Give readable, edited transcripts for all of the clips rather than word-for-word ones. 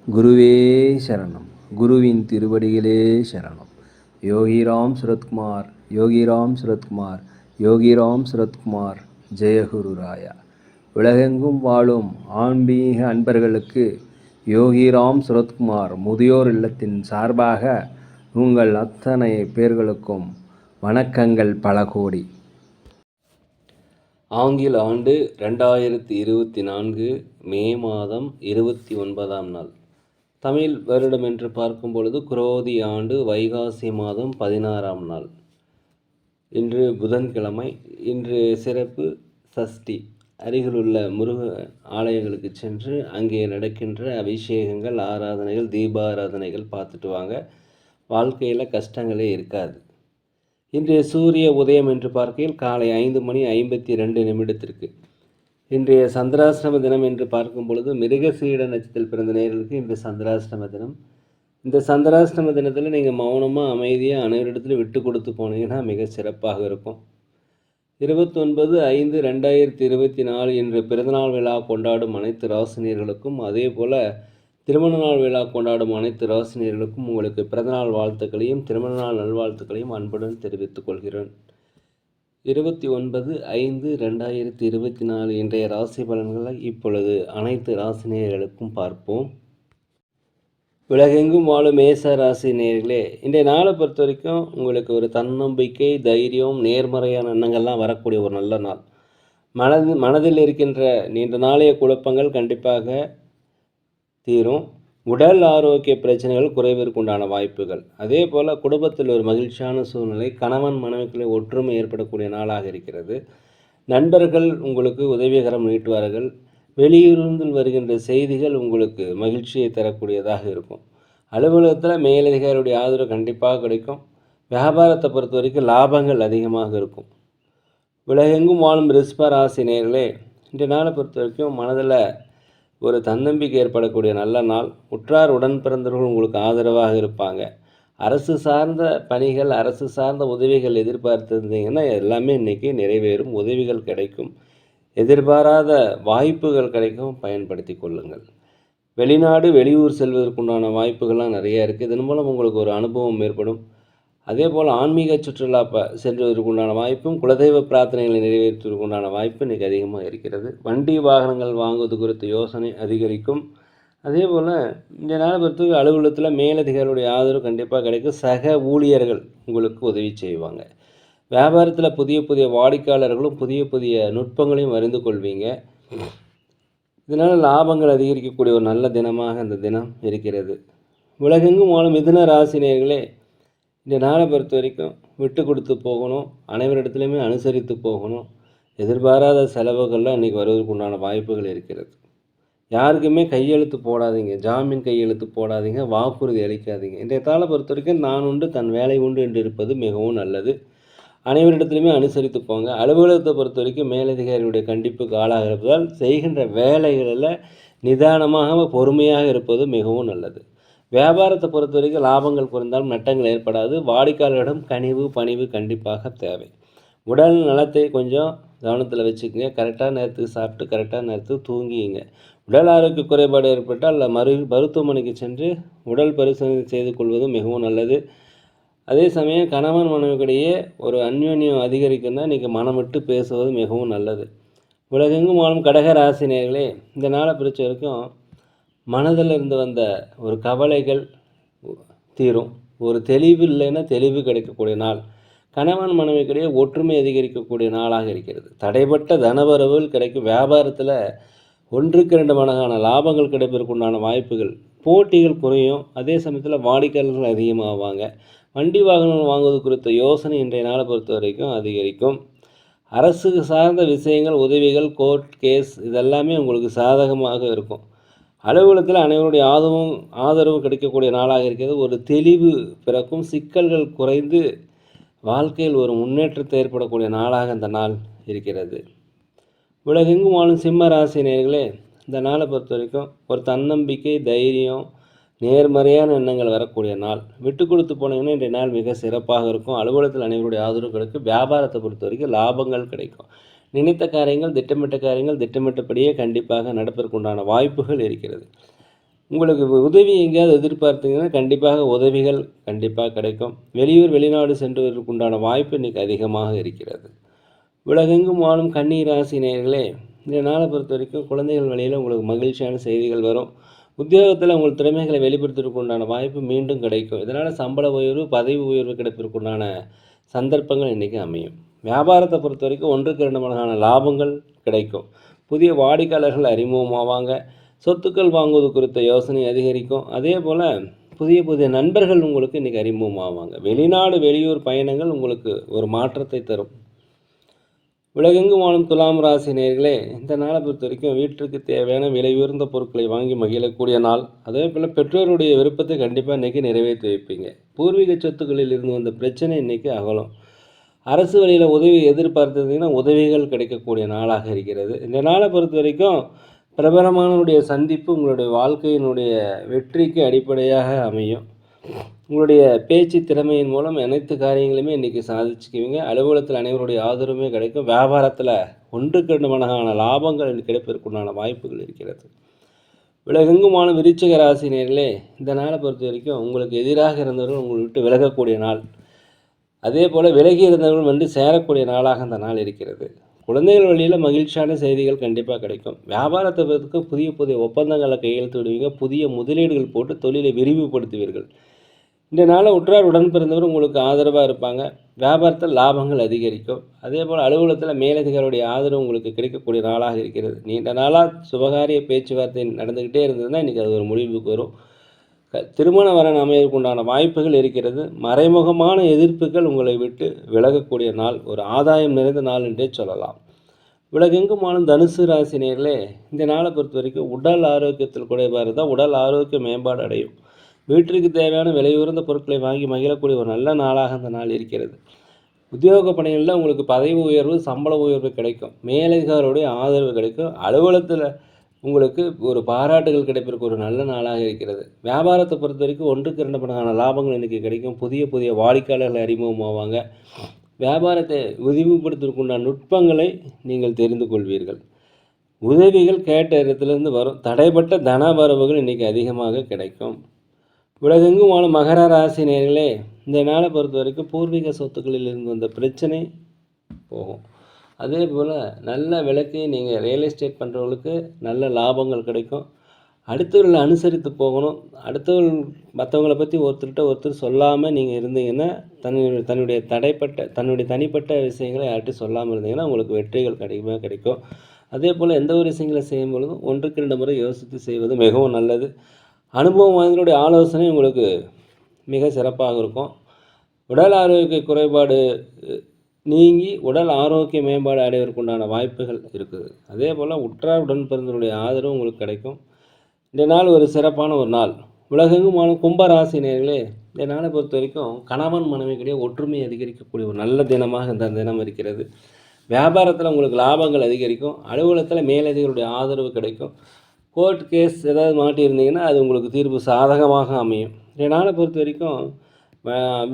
குருவே சரணம். குருவின் திருவடிகளே சரணம். யோகிராம் சுரத்குமார், யோகிராம் சுரத்குமார், யோகிராம் சுரத்குமார். ஜெயகுரு ராயா. உலகெங்கும் வாழும் ஆன்மீக அன்பர்களுக்கு யோகிராம் சுரத்குமார் முதியோர் இல்லத்தின் சார்பாக உங்கள் அத்தனை பேர்களுக்கும் வணக்கங்கள் பல கோடி. ஆங்கில ஆண்டு 2024 மே மாதம் 29ஆம் நாள். தமிழ் வருடம் என்று பார்க்கும் பொழுது குரோதி ஆண்டு வைகாசி மாதம் 16ஆம் நாள். இன்று புதன்கிழமை. இன்று சிறப்பு சஷ்டி. அருகிலுள்ள முருக ஆலயங்களுக்கு சென்று அங்கே நடக்கின்ற அபிஷேகங்கள், ஆராதனைகள், தீபாராதனைகள் பார்த்துட்டு வாங்க. வாழ்க்கையில் கஷ்டங்களே இருக்காது. இன்றைய சூரிய உதயம் என்று பார்க்கையில் காலை 5:52 இன்றைய சந்திராஷ்டம தினம் என்று பார்க்கும் பொழுது மிருகசீட நட்சத்திரத்தில் பிறந்த நேயர்களுக்கு இன்று சந்திராஷ்டம தினம். இந்த சந்திராஷ்டம தினத்தில் நீங்கள் மௌனமாக அமைதியாக அனைவரிடத்திலும் விட்டு கொடுத்து போனீங்கன்னா மிக சிறப்பாக இருக்கும். 29/5/2024 இன்று பிறந்தநாள் விழா கொண்டாடும் அனைத்து ராசினியர்களுக்கும், அதே போல் திருமண நாள் விழா கொண்டாடும் அனைத்து ராசினியர்களுக்கும் உங்களுக்கு பிறந்தநாள் வாழ்த்துக்களையும் திருமண நாள் நல்வாழ்த்துக்களையும் அன்புடன் தெரிவித்துக் கொள்கிறேன். 29/5/2024 இன்றைய ராசி பலன்களை இப்பொழுது அனைத்து ராசினியர்களுக்கும் பார்ப்போம். உலகெங்கும் வாழும் மேச ராசி நேயர்களே, இன்றைய நாளை பொறுத்த வரைக்கும் உங்களுக்கு ஒரு தன்னம்பிக்கை, தைரியம், நேர்மறையான எண்ணங்கள்லாம் வரக்கூடிய ஒரு நல்ல நாள். மனதில் இருக்கின்ற நீண்ட நாளைய குழப்பங்கள் கண்டிப்பாக தீரும். உடல் ஆரோக்கிய பிரச்சனைகள் குறைவிற்கு உண்டான வாய்ப்புகள். அதே போல் குடும்பத்தில் ஒரு மகிழ்ச்சியான சூழ்நிலை, கணவன் மனைவிக்குள்ளே ஒற்றுமை ஏற்படக்கூடிய நாளாக இருக்கிறது. நண்பர்கள் உங்களுக்கு உதவிகரம் நீட்டுவார்கள். வெளியூரில் வருகின்ற செய்திகள் உங்களுக்கு மகிழ்ச்சியை தரக்கூடியதாக இருக்கும். அலுவலகத்தில் மேலதிகாரியுடைய ஆதரவு கண்டிப்பாக கிடைக்கும். வியாபாரத்தை பொறுத்த வரைக்கும் லாபங்கள் அதிகமாக இருக்கும். உலகெங்கும் வாழும் ரிஷப ராசி நேயர்களே, இன்றைய நாளை பொறுத்த வரைக்கும் மனதில் ஒரு தன்னம்பிக்கை ஏற்படக்கூடிய நல்ல நாள். உற்றார் உடன் பிறந்தவர்கள் உங்களுக்கு ஆதரவாக இருப்பாங்க. அரசு சார்ந்த பணிகள், அரசு சார்ந்த உதவிகள் எதிர்பார்த்துருந்தீங்கன்னா எல்லாமே இன்றைக்கி நிறைவேறும். உதவிகள் கிடைக்கும். எதிர்பாராத வாய்ப்புகள் கிடைக்கும், பயன்படுத்தி கொள்ளுங்கள். வெளிநாடு வெளியூர் செல்வதற்குண்டான வாய்ப்புகள்லாம் நிறையா இருக்குது. இதன் மூலம் உங்களுக்கு ஒரு அனுபவம் ஏற்படும். அதே போல் ஆன்மீக சுற்றுலா செல்வதற்குண்டான வாய்ப்பும், குலதெய்வ பிரார்த்தனைகளை நிறைவேற்றுவதற்குண்டான வாய்ப்பு இன்றைக்கி அதிகமாக இருக்கிறது. வண்டி வாகனங்கள் வாங்குவது குறித்த யோசனை அதிகரிக்கும். அதே போல் இந்த நாளை பொறுத்தவரை அலுவலகத்தில் மேலதிகாரிகளுடைய ஆதரவு கண்டிப்பாக கிடைக்கும். சக ஊழியர்கள் உங்களுக்கு உதவி செய்வாங்க. வியாபாரத்தில் புதிய புதிய வாடிக்கையாளர்களும் புதிய புதிய நுட்பங்களையும் அறிந்து கொள்வீங்க. இதனால் லாபங்கள் அதிகரிக்கக்கூடிய ஒரு நல்ல தினமாக இந்த தினம் இருக்கிறது. உலகெங்கும் வாழும் மிதுன ராசினியர்களே, இந்த நாளை பொறுத்த வரைக்கும் விட்டு கொடுத்து போகணும். அனைவரிடத்துலையுமே அனுசரித்து போகணும். எதிர்பாராத செலவுகள்லாம் இன்றைக்கி வருவதற்கு உண்டான வாய்ப்புகள் இருக்கிறது. யாருக்குமே கையெழுத்து போடாதீங்க, ஜாமீன் கையெழுத்து போடாதீங்க, வாக்குறுதி அளிக்காதீங்க. இன்றைய தாளை பொறுத்த வரைக்கும் நான் உண்டு தன் வேலை உண்டு என்று இருப்பது மிகவும் நல்லது. அனைவரிடத்துலையுமே அனுசரித்து போங்க. அலுவலகத்தை பொறுத்த வரைக்கும் மேலதிகாரியுடைய கண்டிப்புக்கு ஆளாக இருப்பதால் செய்கின்ற வேலைகளில் நிதானமாக பொறுமையாக இருப்பது மிகவும் நல்லது. வியாபாரத்தை பொறுத்த வரைக்கும் லாபங்கள் குறைந்தாலும் நட்டங்கள் ஏற்படாது. வாடிக்கையாளரிடம் கனிவு பணிவு கண்டிப்பாக தேவை. உடல் நலத்தை கொஞ்சம் கவனத்தில் வச்சுக்கோங்க. கரெக்டான நேரத்துக்கு சாப்பிட்டு கரெக்டான நேரத்துக்கு தூங்கிங்க. உடல் ஆரோக்கிய குறைபாடு ஏற்பட்டால் மருத்துவமனைக்கு சென்று உடல் பரிசோதனை செய்து கொள்வது மிகவும் நல்லது. அதே சமயம் கணவன் மனைவிக்கிடையே ஒரு அந்யோன்யம் அதிகரிக்கணும்னா இன்றைக்கி மனம் விட்டு பேசுவது மிகவும் நல்லது. உலகெங்கும் வாழும் கடக ராசினியர்களே, இந்த நாளை பொறுத்த வரைக்கும் மனதில் இருந்து வந்த ஒரு கவலைகள் தீரும். ஒரு தெளிவு இல்லைன்னா தெளிவு கிடைக்கக்கூடிய நாள். கணவன் மனைவிக்கிடையே ஒற்றுமை அதிகரிக்கக்கூடிய நாளாக இருக்கிறது. தடைப்பட்ட தனவரவுகள் கிடைக்கும். வியாபாரத்தில் 1-2 மடங்கான லாபங்கள் கிடைப்பதற்குண்டான வாய்ப்புகள். போட்டிகள் குறையும். அதே சமயத்தில் வாடிக்கையாளர்கள் அதிகமாகுவாங்க. வண்டி வாகனங்கள் வாங்குவது குறித்த யோசனை இன்றைய நாளை பொறுத்த வரைக்கும் அதிகரிக்கும். அரசு சார்ந்த விஷயங்கள், உதவிகள், கோர்ட் கேஸ் இதெல்லாமே உங்களுக்கு சாதகமாக இருக்கும். அலுவலகத்தில் அனைவருடைய ஆதரவு கிடைக்கக்கூடிய நாளாக இருக்கிறது. ஒரு தெளிவு பிறக்கும். சிக்கல்கள் குறைந்து வாழ்க்கையில் ஒரு முன்னேற்றத்தை ஏற்படக்கூடிய நாளாக இந்த நாள் இருக்கிறது. உலகெங்கும் வாழும் சிம்ம ராசி நேயர்களே, இந்த நாளை பொறுத்த வரைக்கும் ஒரு தன்னம்பிக்கை, தைரியம், நேர்மறையான எண்ணங்கள் வரக்கூடிய நாள். விட்டு கொடுத்து போனீங்கன்னா இன்றைய நாள் மிக சிறப்பாக இருக்கும். அலுவலகத்தில் அனைவருடைய ஆதரவு கிடைக்கும். வியாபாரத்தை பொறுத்த வரைக்கும் லாபங்கள் கிடைக்கும். நினைத்த காரியங்கள், திட்டமிட்ட காரியங்கள் திட்டமிட்டபடியே கண்டிப்பாக நடப்பதற்குண்டான வாய்ப்புகள் இருக்கிறது. உங்களுக்கு உதவி எங்கேயாவது எதிர்பார்த்தீங்கன்னா கண்டிப்பாக உதவிகள் கண்டிப்பாக கிடைக்கும். வெளியூர் வெளிநாடு சென்றுவதற்கு உண்டான வாய்ப்பு இன்றைக்கி அதிகமாக இருக்கிறது. உலகெங்கும் வாழும் கன்னி ராசி நேயர்களே, இந்த நாளை பொறுத்த வரைக்கும் குழந்தைகள் வழியில் உங்களுக்கு மகிழ்ச்சியான செய்திகள் வரும். உத்தியோகத்தில் உங்கள் திறமைகளை வெளிப்படுத்துவதற்கு உண்டான வாய்ப்பு மீண்டும் கிடைக்கும். இதனால் சம்பள உயர்வு, பதவி உயர்வு கிடைப்பதற்கு உண்டான சந்தர்ப்பங்கள் இன்றைக்கி அமையும். வியாபாரத்தை பொறுத்த வரைக்கும் 1க்கு 2 மடங்கான லாபங்கள் கிடைக்கும். புதிய வாடிக்கையாளர்கள் அறிமுகமாவாங்க. சொத்துக்கள் வாங்குவது குறித்த யோசனை அதிகரிக்கும். அதே போல் புதிய புதிய நண்பர்கள் உங்களுக்கு இன்றைக்கி அறிமுகமாவாங்க. வெளிநாடு வெளியூர் பயணங்கள் உங்களுக்கு ஒரு மாற்றத்தை தரும். உலகெங்கும் வாழும் துலாம் ராசி நேயர்களே, இந்த நாளை பொறுத்த வரைக்கும் வீட்டிற்கு தேவையான விலை உயர்ந்த பொருட்களை வாங்கி மகிழக்கூடிய நாள். அதே போல் பெற்றோருடைய விருப்பத்தை கண்டிப்பாக இன்றைக்கி நிறைவேற்றி வைப்பீங்க. பூர்வீக சொத்துக்களில் இருந்து வந்த பிரச்சனை இன்றைக்கி அகலும். அரசு வழியில் உதவி எதிர்பார்த்ததுன்னா உதவிகள் கிடைக்கக்கூடிய நாளாக இருக்கிறது. இந்த நாளை பொறுத்த வரைக்கும் பிரபலமானவருடைய சந்திப்பு உங்களுடைய வாழ்க்கையினுடைய வெற்றிக்கு அடிப்படையாக அமையும். உங்களுடைய பேச்சு திறமையின் மூலம் அனைத்து காரியங்களுமே இன்றைக்கி சாதிச்சுக்குவீங்க. அலுவலகத்தில் அனைவருடைய ஆதரவுமே கிடைக்கும். வியாபாரத்தில் 1க்கு 2 மடங்கான லாபங்கள் கிடைப்பதற்குண்டான வாய்ப்புகள் இருக்கிறது. உலகெங்குமான விருச்சிக ராசி நேயர்களே, இந்த நாளை பொறுத்த வரைக்கும் உங்களுக்கு எதிராக இருந்தவர்கள் உங்களை விட்டு விலகக்கூடிய நாள். அதே போல் விலகி இருந்தவர்கள் வந்து சேரக்கூடிய நாளாக அந்த நாள் இருக்கிறது. குழந்தைகள் வழியில் மகிழ்ச்சியான செய்திகள் கண்டிப்பாக கிடைக்கும். வியாபாரத்தை பொறுத்துக்கு புதிய புதிய ஒப்பந்தங்களை கையெழுத்து விடுவீங்க. புதிய முதலீடுகள் போட்டு தொழிலை விரிவுபடுத்துவீர்கள். இந்த நாளில் உற்றார் உடன் பிறந்தவர் உங்களுக்கு ஆதரவாக இருப்பாங்க. வியாபாரத்தில் லாபங்கள் அதிகரிக்கும். அதே போல் அலுவலகத்தில் மேலதிகாரியுடைய ஆதரவு உங்களுக்கு கிடைக்கக்கூடிய நாளாக இருக்கிறது. நீண்ட நாளாக சுபகாரிய பேச்சுவார்த்தை நடந்துக்கிட்டே இருந்ததுன்னா இன்றைக்கி அது ஒரு முடிவுக்கு வரும். திருமண வரன் அமைவதற்கு உண்டான வாய்ப்புகள் இருக்கிறது. மறைமுகமான எதிர்ப்புகள் உங்களை விட்டு விலகக்கூடிய நாள், ஒரு ஆதாயம் நிறைந்த நாள் என்றே சொல்லலாம். உலகெங்கும் ஆளும் தனுசு ராசி நேயர்களே, இந்த நாளை பொறுத்த வரைக்கும் உடல் ஆரோக்கியத்தில் குறைபாடு இருந்தால் உடல் ஆரோக்கிய மேம்பாடு அடையும். வீட்டிற்கு தேவையான விலையுயர்ந்த பொருட்களை வாங்கி மகிழக்கூடிய ஒரு நல்ல நாளாக அந்த நாள் இருக்கிறது. உத்தியோக பணிகளில் உங்களுக்கு பதவி உயர்வு, சம்பள உயர்வு கிடைக்கும். மேலதிகாரியுடைய ஆதரவு கிடைக்கும். அலுவலகத்தில் உங்களுக்கு ஒரு பாராட்டுகள் கிடைப்பதற்கு ஒரு நல்ல நாளாக இருக்கிறது. வியாபாரத்தை பொறுத்த வரைக்கும் 1க்கு 2 மடங்கான லாபங்கள் இன்றைக்கி கிடைக்கும். புதிய புதிய வாடிக்கையாளர்கள் அறிமுகமாவாங்க. வியாபாரத்தை விரிவுபடுத்துவதற்குண்டான நுட்பங்களை நீங்கள் தெரிந்து கொள்வீர்கள். உதவிகள் கேட்ட இடத்துலேருந்து வரும். தடைப்பட்ட தன வரவுகள் இன்றைக்கி அதிகமாக கிடைக்கும். உலகெங்கும் வாழும் மகர ராசி நேயர்களே, இந்த நாளை பொறுத்த வரைக்கும் பூர்வீக சொத்துக்களில் இருந்து வந்த பிரச்சனை போகும். அதே போல் நல்ல விலைக்கு நீங்கள் ரியல் எஸ்டேட் பண்ணுறவங்களுக்கு நல்ல லாபங்கள் கிடைக்கும். அடுத்தவர்களை அனுசரித்து போகணும். அடுத்தவர்கள் மற்றவங்களை பற்றி ஒருத்தர் சொல்லாமல் நீங்கள் இருந்தீங்கன்னா தன்னுடைய தனிப்பட்ட விஷயங்களை யார்கிட்டையும் சொல்லாமல் இருந்தீங்கன்னா உங்களுக்கு வெற்றிகள் கிடைக்கும். அதே போல் எந்த ஒரு விஷயங்களை செய்யும் பொழுதும் 1க்கு 2 முறை யோசித்து செய்வது மிகவும் நல்லது. அனுபவம் வாய்ந்தவருடைய ஆலோசனை உங்களுக்கு மிக சிறப்பாக இருக்கும். உடல் ஆரோக்கிய குறைபாடு நீங்கி உடல் ஆரோக்கிய மேம்பாடு அடைவதற்குண்டான வாய்ப்புகள் இருக்குது. அதே போல் உற்றார் உடன் பிறந்தவருடைய ஆதரவு உங்களுக்கு கிடைக்கும். இந்த நாள் ஒரு சிறப்பான ஒரு நாள். உலகெங்கும் வாழும் கும்பராசி நேயர்களே, இந்த நாளை பொறுத்த வரைக்கும் கணவன் மனைவிக்கிடையே ஒற்றுமை அதிகரிக்கக்கூடிய ஒரு நல்ல தினமாக இந்த தினம் இருக்கிறது. வியாபாரத்தில் உங்களுக்கு லாபங்கள் அதிகரிக்கும். அலுவலகத்தில் மேலதிகாரிகளுடைய ஆதரவு கிடைக்கும். கோர்ட் கேஸ் ஏதாவது மாட்டியிருந்தீங்கன்னா அது உங்களுக்கு தீர்ப்பு சாதகமாக அமையும். இந்த நாளை பொறுத்த வரைக்கும்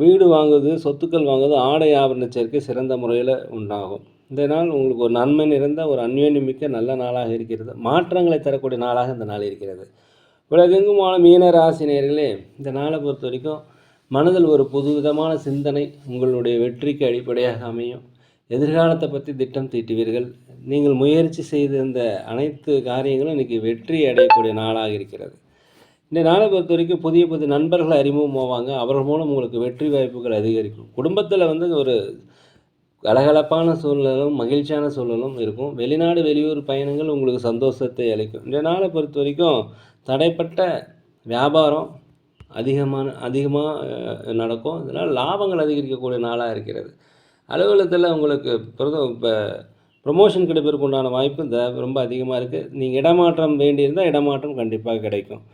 வீடு வாங்குவது, சொத்துக்கள் வாங்குவது, ஆடை ஆபரண சேர்க்கை சிறந்த முறையில் உண்டாகும். இந்த நாள் உங்களுக்கு ஒரு நன்மை நிறைந்த ஒரு அந்யோன்யமிக்க நல்ல நாளாக இருக்கிறது. மாற்றங்களை தரக்கூடிய நாளாக இந்த நாள் இருக்கிறது. உலகெங்குமான மீன ராசி நேயர்களே, இந்த நாளை பொறுத்த வரைக்கும் மனதில் ஒரு புதுவிதமான சிந்தனை உங்களுடைய வெற்றிக்கு அடிப்படையாக அமையும். எதிர்காலத்தை பற்றி திட்டம் தீட்டுவீர்கள். நீங்கள் முயற்சி செய்த இந்த அனைத்து காரியங்களும் இன்றைக்கி வெற்றி அடையக்கூடிய நாளாக இருக்கிறது. இந்த நாளை பொறுத்த வரைக்கும் புதிய புதிய நண்பர்கள் அறிமுகமாவாங்க. அவர்கள் மூலம் உங்களுக்கு வெற்றி வாய்ப்புகள் அதிகரிக்கும். குடும்பத்தில் ஒரு கலகலப்பான சூழ்நிலும் மகிழ்ச்சியான சூழலும் இருக்கும். வெளிநாடு வெளியூர் பயணங்கள் உங்களுக்கு சந்தோஷத்தை அளிக்கும். இந்த நாளை பொறுத்த வரைக்கும் தடைப்பட்ட வியாபாரம் அதிகமாக நடக்கும். இதனால் லாபங்கள் அதிகரிக்கக்கூடிய நாளாக இருக்கிறது. அலுவலகத்தில் உங்களுக்கு இப்போ ப்ரொமோஷன் கிடைப்பதற்கு உண்டான வாய்ப்பு ரொம்ப அதிகமாக இருக்குது. நீங்கள் இடமாற்றம் வேண்டியிருந்தால் இடமாற்றம் கண்டிப்பாக கிடைக்கும்.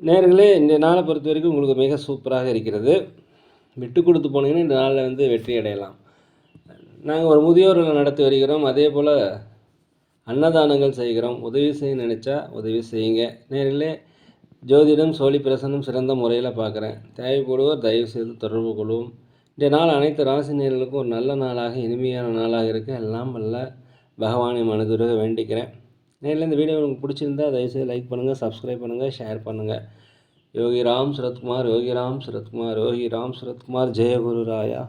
நேயர்களே, இந்த நாளை பொறுத்த வரைக்கும் உங்களுக்கு மிக சூப்பராக இருக்கிறது. விட்டு கொடுத்து போனீங்கன்னா இந்த நாளில் வெற்றி அடையலாம். நாங்கள் ஒரு முதியோர்களை நடத்தி வருகிறோம். அதே போல் அன்னதானங்கள் செய்கிறோம். உதவி செய்ய நினச்சா உதவி செய்யுங்க. நேயர்களே, ஜோதிடம் சோழி பிரசன்னம் சிறந்த முறையில் பார்க்குறேன். தேவைப்படுவோர் தயவுசெய்து தொடர்பு கொள்வோம். இந்த நாள் அனைத்து ராசி நேயர்களுக்கும் ஒரு நல்ல நாளாக இனிமையான நாளாக இருக்க எல்லாம் வல்ல பகவானை மனதுருக வேண்டிக்கிறேன். நேரில் இந்த வீடியோ உங்களுக்கு பிடிச்சிருந்தா தயவுசெய்து லைக் பண்ணுங்கள், சப்ஸ்கிரைப் பண்ணுங்கள், ஷேர் பண்ணுங்கள். யோகி ராம் சுரத்குமார், யோகி ராம் சுரத்குமார், யோகி ராம் சுரத்குமார், ஜெய குரு ராயா.